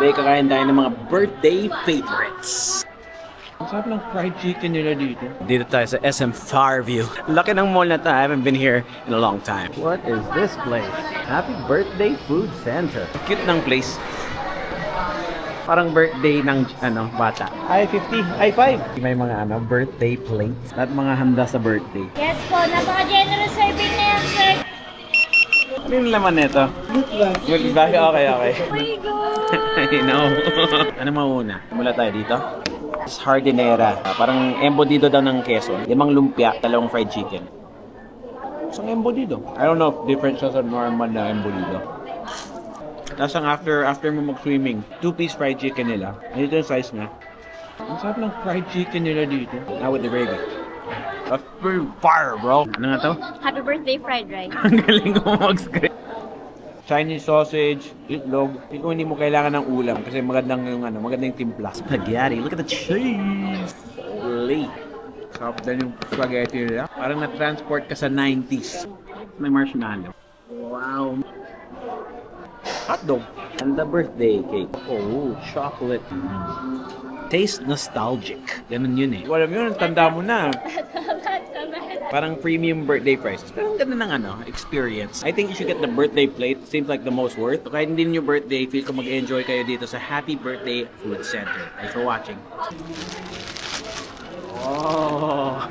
Today, kakain tayo ng mga birthday favorites. Ang sarap ng fried chicken nila dito. Dito tayo sa SM Fairview. Laki ng mall na to. I haven't been here in a long time. What is this place? Happy Birthday Food Center. Cute ng place. Parang birthday ng bata. Ay, 50. Ay, 5. May mga birthday plates. At mga handa sa birthday. Yes po, napaka-generous serving na yan, sir. Ano yung laman nito? Good bag. Okay. Oh my God! I know. Ano mauna? Mula tayo dito. Hardinera. Parang embodido daw ng Quezon. 5 lumpia, 2 fried chicken. Isang embodido. I don't know if different siya sa normal na embodido. Tapos ang after mo mag-swimming, 2-piece fried chicken nila. Dito yung size niya. Ang sarap ng fried chicken nila dito. Now with the gravy. That's pretty fire, bro. Ano nga to? Happy birthday fried rice. Ang galing ko mag-script. Chinese sausage, itlog. Kung hindi mo kailangan ng ulam kasi magandang yung magandang timpla. Spaghetti. Look at the cheese. Holy. Sarap din yung spaghetti nila. Parang na-transport ka sa 90s. May marshmallow. Wow. Hotdog. And the birthday cake. Oh, chocolate. Taste nostalgic. Ganun yun eh. Alam yun, tanda mo na. Parang premium birthday prices. Pero ang ganda ng experience. I think you should get the birthday plate. Seems like the most worth. So, kahit hindi nyo birthday, feel ko mag-enjoy kayo dito sa Happy Birthday Food Center. Thanks for watching. Oh.